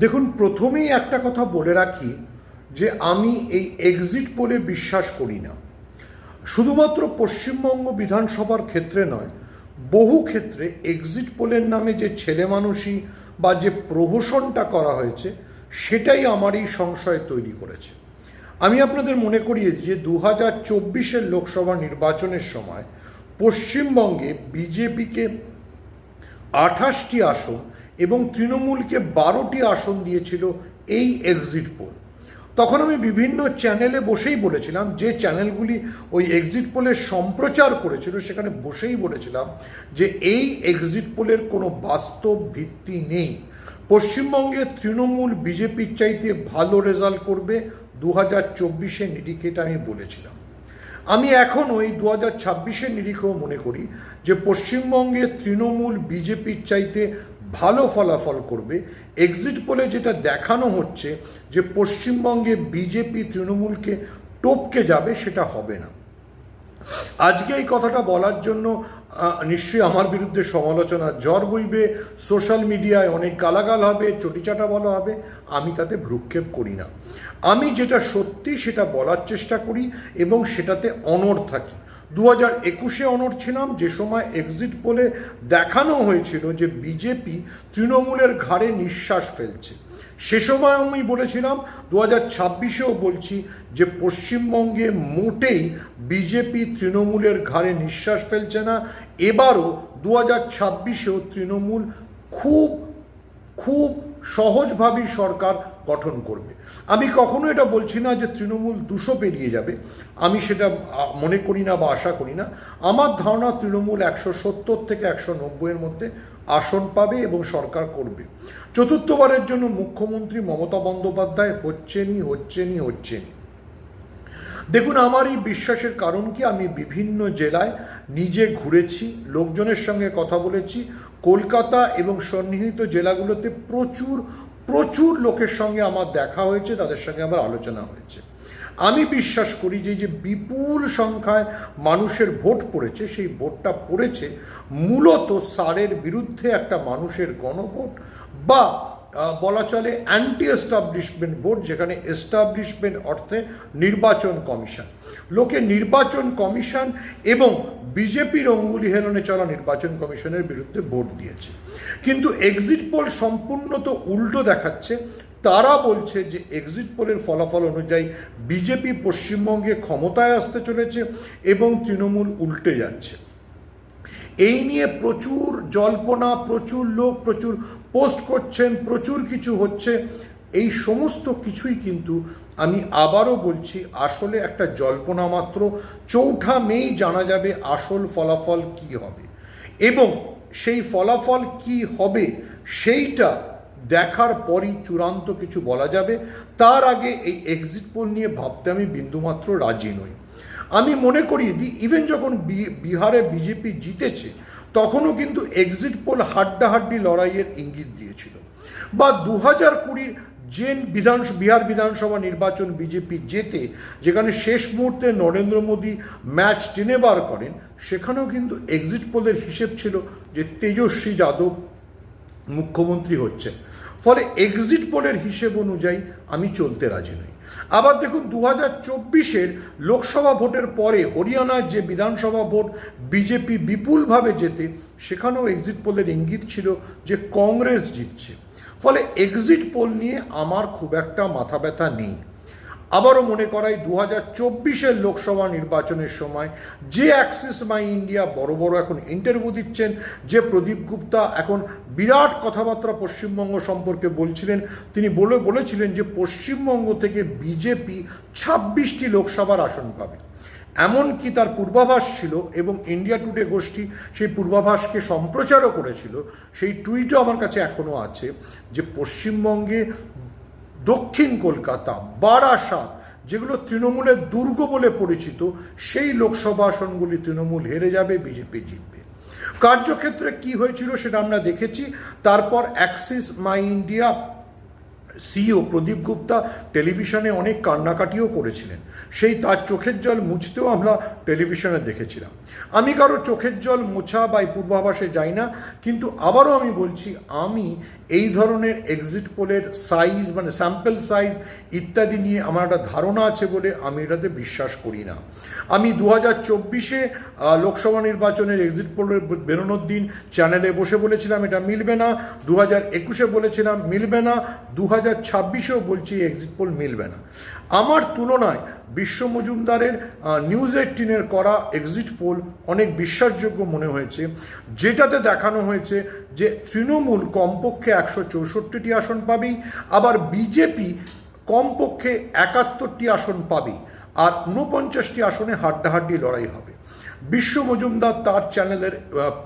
দেখুন, প্রথমেই একটা কথা বলে রাখি যে আমি এই এক্সিট পোলে বিশ্বাস করি না। শুধুমাত্র পশ্চিমবঙ্গ বিধানসভার ক্ষেত্রে নয়, বহু ক্ষেত্রে এক্সিট পোলের নামে যে ছেলে মানুষই বা যে প্রহসনটা করা হয়েছে সেটাই আমার এই সংশয় তৈরি করেছে। আমি আপনাদের মনে করিয়ে যে 2024-এর লোকসভা নির্বাচনের সময় পশ্চিমবঙ্গে বিজেপিকে 28টি আসন এবং তৃণমূলকে 12টি আসন দিয়েছিল এই এক্সিট পোল। তখন আমি বিভিন্ন চ্যানেলে বসেই বলেছিলাম, যে চ্যানেলগুলি ওই এক্সিট পোলের সম্প্রচার করেছিল সেখানে বসেই বলেছিলাম যে এই এক্সিট পোলের কোনো বাস্তব ভিত্তি নেই। পশ্চিমবঙ্গে তৃণমূল বিজেপির চাইতে ভালো রেজাল্ট করবে 2024-এর নিরিখে, এটা আমি বলেছিলাম। আমি এখনও এই 2026-এর নিরিখেও মনে করি যে পশ্চিমবঙ্গে তৃণমূল বিজেপির চাইতে ভালো ফলাফল করবে। এক্সিট পোলে যেটা দেখানো হচ্ছে যে পশ্চিমবঙ্গে বিজেপি তৃণমূলকে টপকে যাবে, সেটা হবে না। আজকে এই কথাটা বলার জন্য নিশ্চয়ই আমার বিরুদ্ধে সমালোচনার ঝড় বইবে, সোশ্যাল মিডিয়ায় অনেক গালাগাল হবে, চটিচাটা বলা হবে। আমি তাতে ভ্রুক্ষেপ করি না। আমি যেটা সত্যি সেটা বলার চেষ্টা করি এবং সেটাতে অনড় থাকি। 2021-এ অনড় ছিলাম, যে সময় এক্সিট পোলে দেখানো হয়েছিল যে বিজেপি তৃণমূলের ঘাড়ে নিঃশ্বাস ফেলছে। সে সময় আমি বলেছিলাম, 2026-এও বলছি যে পশ্চিমবঙ্গে মোটেই বিজেপি তৃণমূলের ঘাড়ে নিঃশ্বাস ফেলছে না। এবারও 2026-এও তৃণমূল খুব খুব সহজভাবেই সরকার গঠন করবে। আমি কখনো এটা বলছি না যে তৃণমূল 200 পেরিয়ে যাবে, আমি সেটা মনে করি না বা আশা করি না। আমার ধারণা তৃণমূল 170 থেকে 190-এর মধ্যে আসন পাবে এবং সরকার করবে। চতুর্থবারের জন্য মুখ্যমন্ত্রী মমতা বন্দ্যোপাধ্যায় হচ্ছেনই। দেখুন, আমার এই বিশ্বাসের কারণ কি, আমি বিভিন্ন জেলায় নিজে ঘুরেছি, লোকজনের সঙ্গে কথা বলেছি। কলকাতা এবং সন্নিহিত জেলাগুলোতে প্রচুর লোকের সঙ্গে আমার দেখা হয়েছে, তাদের সঙ্গে আমার আলোচনা হয়েছে। আমি বিশ্বাস করি যে বিপুল সংখ্যায় মানুষের ভোট পড়েছে, সেই ভোটটা পড়েছে মূলত সারের বিরুদ্ধে একটা মানুষের গণভোট, বা বলা চলে অ্যান্টি এস্টাবলিশমেন্ট ভোট, যেখানে এস্টাবলিশমেন্ট অর্থে নির্বাচন কমিশন। লোকে নির্বাচন কমিশন এবং বিজেপির অঙ্গুলি হেলনে চলা নির্বাচন কমিশনের বিরুদ্ধে ভোট দিয়েছে। কিন্তু এক্সিট পোল সম্পূর্ণ তো উল্টো দেখাচ্ছে। তারা বলছে যে এক্সিট পোলের ফলাফল অনুযায়ী বিজেপি পশ্চিমবঙ্গে ক্ষমতায় আসতে চলেছে এবং তৃণমূল উল্টে যাচ্ছে। এই নিয়ে প্রচুর জল্পনা, প্রচুর লোক প্রচুর পোস্ট করছেন, প্রচুর কিছু হচ্ছে। এই সমস্ত কিছুই কিন্তু আমি আবারও বলছি আসলে একটা জল্পনা মাত্র। 4 মেই জানা যাবে আসল ফলাফল কি হবে, এবং সেই ফলাফল কি হবে সেইটা দেখার পরই চূড়ান্ত কিছু বলা যাবে। তার আগে এই এক্সিট পোল নিয়ে ভাবতে আমি বিন্দুমাত্র রাজি নই। আমি মনে করি ইভেন যখন বিহারে বিজেপি জিতেছে তখনও কিন্তু এক্সিট পোল হাড্ডাহাড্ডি লড়াইয়ের ইঙ্গিত দিয়েছিল। বা 2020-র যে বিহার বিধানসভা নির্বাচন বিজেপি জেতে, যেখানে শেষ মুহূর্তে নরেন্দ্র মোদী ম্যাচ টেনে বার করেন, সেখানেও কিন্তু এক্সিট পোলের হিসেব ছিল যে তেজস্বী যাদব মুখ্যমন্ত্রী হচ্ছেন। ফলে এক্সিট পোলের হিসেব অনুযায়ী আমি চলতে রাজি নই। আবার দেখুন, 2024-এর লোকসভা ভোটের পরে হরিয়ানার যে বিধানসভা ভোট বিজেপি বিপুলভাবে জেতে, সেখানেও এক্সিট পোলের ইঙ্গিত ছিল যে কংগ্রেস জিতছে। ফলে এক্সিট পোল নিয়ে আমার খুব একটা মাথা ব্যথা নেই। আবারও মনে করাই, 2024-এর লোকসভা নির্বাচনের সময় যে অ্যাক্সিস মাই ইন্ডিয়া বড় এখন ইন্টারভিউ দিচ্ছেন, যে প্রদীপ গুপ্তা এখন বিরাট কথাবার্তা পশ্চিমবঙ্গ সম্পর্কে বলছিলেন, তিনি বলেছিলেন যে পশ্চিমবঙ্গ থেকে বিজেপি 26টি লোকসভার আসন পাবে। এমনকি তার পূর্বাভাস ছিল এবং ইন্ডিয়া টুডে গোষ্ঠী সেই পূর্বাভাসকে সম্প্রচারও করেছিল। সেই টুইটও আমার কাছে এখনও আছে যে পশ্চিমবঙ্গে দক্ষিণ কলকাতা, বারাসাত, যেগুলো তৃণমূলের দুর্গ বলে পরিচিত, সেই লোকসভা আসনগুলি তৃণমূল হেরে যাবে, বিজেপি জিতবে। কার্যক্ষেত্রে কি হয়েছিল সেটা আমরা দেখেছি। তারপর অ্যাক্সিস মাই ইন্ডিয়া সিইও প্রদীপ গুপ্তা টেলিভিশনে অনেক কান্নাকাটিও করেছিলেন, সেই তার চোখের জল মুছতেও আমরা টেলিভিশনে দেখেছিলাম। আমি কারো চোখের জল মোছা বা পূর্বাভাসে যাই না, কিন্তু আবারও আমি বলছি, আমি এই ধরনের এক্সিট পোলের সাইজ মানে স্যাম্পল সাইজ ইত্যাদি নিয়ে আমার একটা ধারণা আছে বলে আমি এটাতে বিশ্বাস করি না। আমি 2024-এ লোকসভা নির্বাচনের এক্সিট পোলের বেরোনোর দিন চ্যানেলে বসে বলেছিলাম এটা মিলবে না, 2021-এ বলেছিলাম মিলবে না, 2026-এও বলছি এক্সিট পোল মিলবে না। আমার তুলনায় বিশ্ব মজুমদারের নিউজ 18-এর করা এক্সিট পোল অনেক বিশ্বাসযোগ্য মনে হয়েছে, যেটাতে দেখানো হয়েছে যে তৃণমূল কমপক্ষে 164টি আসন পাবেই, আবার বিজেপি কমপক্ষে 71টি আসন পাবেই, আর 49টি আসনে হাড্ডাহাড্ডি লড়াই হবে। বিশ্ব মজুমদার তার চ্যানেলের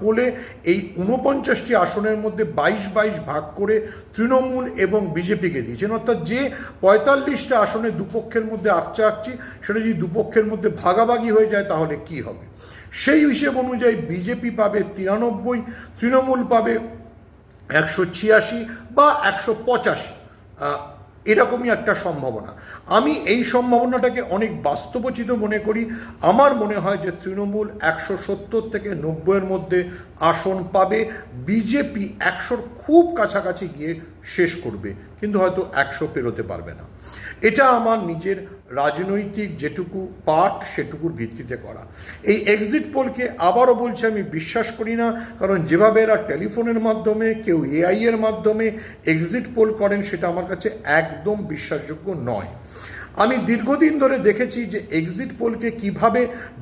পোলে এই 49টি আসনের মধ্যে 22 ভাগ করে তৃণমূল এবং বিজেপিকে দিয়েছেন, অর্থাৎ যে 45টা আসনে দুপক্ষের মধ্যে আকচি, সেটা যদি দুপক্ষের মধ্যে ভাগাভাগি হয়ে যায় তাহলে কি হবে। সেই হিসেব অনুযায়ী বিজেপি পাবে 93, তৃণমূল পাবে 186 বা 185, এরকমই একটা সম্ভাবনা। আমি এই সম্ভাবনাটাকে অনেক বাস্তবোচিত মনে করি। আমার মনে হয় যে তৃণমূল 170 থেকে 90-এর মধ্যে আসন পাবে, বিজেপি 100-র খুব কাছাকাছি গিয়ে শেষ করবে, কিন্তু হয়তো 100 পেরোতে পারবে না। এটা আমার নিজের রাজনৈতিক যেটুকু পাঠ সেটুকুর ভিত্তিতে করা। এই এক্সিট পোলকে আবারও বলছি আমি বিশ্বাস করি না, কারণ যেভাবে এরা টেলিফোনের মাধ্যমে, কেউ এআই এর মাধ্যমে এক্সিট পোল করেন সেটা আমার কাছে একদম বিশ্বাসযোগ্য নয়। আমি দীর্ঘদিন ধরে দেখেছি যে এক্সিট পোলকে কিভাবে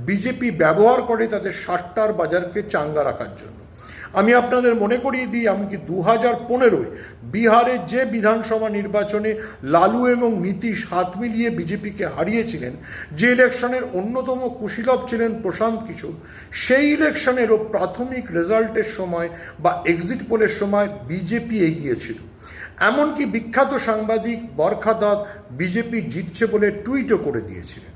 বিজেপি ব্যবহার করে তাদের সাট্টার বাজারকে চাঙ্গা রাখার জন্য। আমি আপনাদের মনে করিয়ে দিই, এমনকি 2015-এ বিহারের যে বিধানসভা নির্বাচনে লালু এবং নীতিশ হাত মিলিয়ে বিজেপিকে হারিয়েছিলেন, যে ইলেকশনের অন্যতম কুশীলব ছিলেন প্রশান্ত কিশোর, সেই ইলেকশনেরও প্রাথমিক রেজাল্টের সময় বা এক্সিট পোলের সময় বিজেপি এগিয়েছিল। এমনকি বিখ্যাত সাংবাদিক বরখা দত্ত বিজেপি জিতছে বলে টুইটও করে দিয়েছিলেন।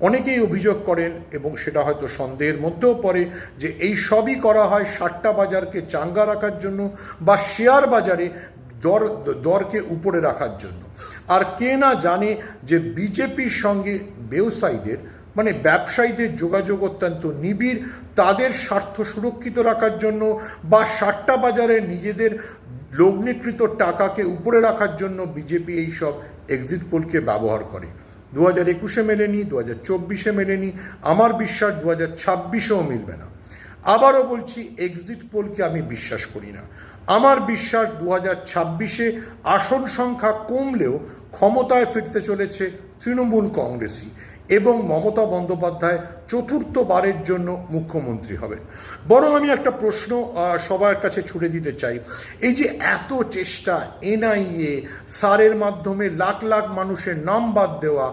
অনেকেই অভিযোগ করেন, এবং সেটা হয়তো সন্দেহের মধ্যেও পড়ে, যে এই সবই করা হয় সাট্টা বাজারকে চাঙ্গা রাখার জন্য বা শেয়ার বাজারে দরকে উপরে রাখার জন্য। আর কে না জানে যে বিজেপির সঙ্গে ব্যবসায়ীদের মানে ব্যবসায়ীদের যোগাযোগ অত্যন্ত নিবিড়, তাদের স্বার্থ সুরক্ষিত রাখার জন্য বা সাট্টা বাজারে নিজেদের লগ্নিকৃত টাকাকে উপরে রাখার জন্য বিজেপি এইসব এক্সিট পোলকে ব্যবহার করে। 2021-এ মেলেনি, 2024-এ মেলেনি, আমার বিশ্বাস 2026-এও মিলবে না। আবারও বলছি, এক্সিট পোলকে আমি বিশ্বাস করি না। আমার বিশ্বাস 2026-এ আসন সংখ্যা কমলেও ক্ষমতায় ফিরতে চলেছে তৃণমূল কংগ্রেসই, এবং মমতা বন্দ্যোপাধ্যায় চতুর্থবারের জন্য মুখ্যমন্ত্রী হবেন। বরং আমি একটা প্রশ্ন সবার কাছে ছুড়ে দিতে চাই, এই যে এত চেষ্টা, এনআইএ সারের মাধ্যমে লাখ লাখ মানুষের নাম বাদ দেওয়া,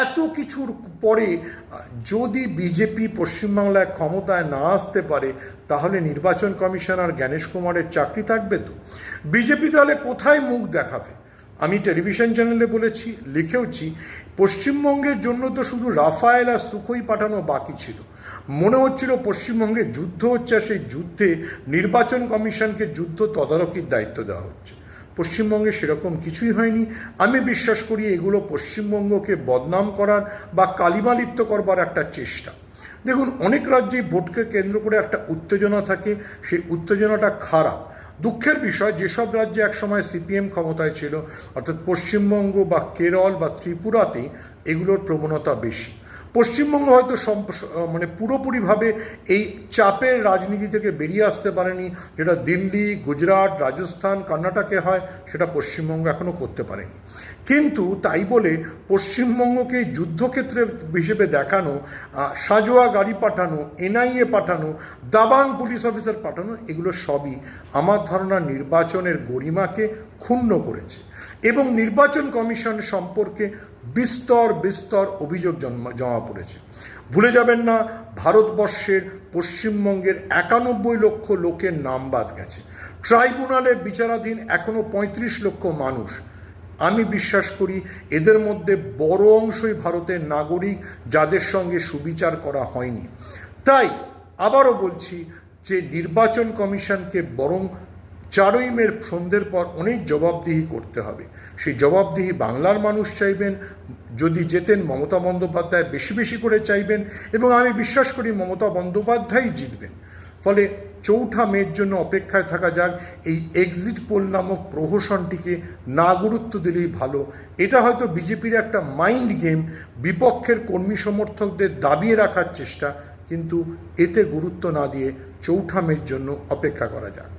এত কিছুর পরে যদি বিজেপি পশ্চিমবাংলায় ক্ষমতায় না আসতে পারে, তাহলে নির্বাচন কমিশনার জ্ঞানেশ কুমারের চাকরি থাকবে তো? বিজেপি তাহলে কোথায় মুখ দেখাবে? আমি টেলিভিশন চ্যানেলে বলেছি, লিখেওছি, পশ্চিমবঙ্গের জন্য তো শুধু রাফায়েল আর সুখোই পাঠানো বাকি ছিল। মনে হচ্ছিল পশ্চিমবঙ্গে যুদ্ধ হচ্ছে, আর সেই যুদ্ধে নির্বাচন কমিশনকে যুদ্ধ তদারকির দায়িত্ব দেওয়া হচ্ছে। পশ্চিমবঙ্গে সেরকম কিছুই হয়নি। আমি বিশ্বাস করি এগুলো পশ্চিমবঙ্গকে বদনাম করার বা কালিমালিপ্ত করবার একটা চেষ্টা। দেখুন, অনেক রাজ্যেই ভোটকে কেন্দ্র করে একটা উত্তেজনা থাকে, সেই উত্তেজনাটা খারাপ। দুঃখের বিষয়, যেসব রাজ্যে একসময় সিপিএম ক্ষমতায় ছিল, অর্থাৎ পশ্চিমবঙ্গ বা কেরল বা ত্রিপুরাতেই এগুলোর প্রবণতা বেশি। পশ্চিমবঙ্গ হয়তো পুরোপুরিভাবে এই চাপের রাজনীতি থেকে বেরিয়ে আসতে পারেনি, যেটা দিল্লি, গুজরাট, রাজস্থান, কর্ণাটকে হয়, সেটা পশ্চিমবঙ্গ এখনও করতে পারেনি। কিন্তু তাই বলে পশ্চিমবঙ্গকে যুদ্ধক্ষেত্র হিসেবে দেখানো, সাজোয়া গাড়ি পাঠানো, এনআইএ পাঠানো, দাবাং পুলিশ অফিসার পাঠানো, এগুলো সবই আমার ধারণা নির্বাচনের গরিমাকে ক্ষুণ্ণ করেছে, এবং নির্বাচন কমিশন সম্পর্কে বিস্তর অভিযোগ জমা পড়েছে। ভুলে যাবেন না, ভারতবর্ষের পশ্চিমবঙ্গের 91 লক্ষ লোকের নাম বাদ গেছে। ট্রাইব্যুনালে বিচারাধীন এখনও 35 লক্ষ মানুষ। আমি বিশ্বাস করি এদের মধ্যে বড় অংশই ভারতের নাগরিক, যাদের সঙ্গে সুবিচার করা হয়নি। তাই আবারও বলছি যে নির্বাচন কমিশনকে বরং 4ই মের সন্ধ্যের পর অনেক জবাবদিহি করতে হবে। সেই জবাবদিহি বাংলার মানুষ চাইবেন। যদি জেতেন মমতা বন্দ্যোপাধ্যায় বেশি বেশি করে চাইবেন, এবং আমি বিশ্বাস করি মমতা বন্দ্যোপাধ্যায়ই জিতবেন। ফলে 4ঠা মের জন্য অপেক্ষায় থাকা যাক। এই এক্সিট পোল নামক প্রহসনটিকে না গুরুত্ব দিলেই ভালো। এটা হয়তো বিজেপির একটা মাইন্ড গেম, বিপক্ষের কর্মী সমর্থকদের দাবিয়ে রাখার চেষ্টা, কিন্তু এতে গুরুত্ব না দিয়ে 4ঠা মের জন্য অপেক্ষা করা যাক।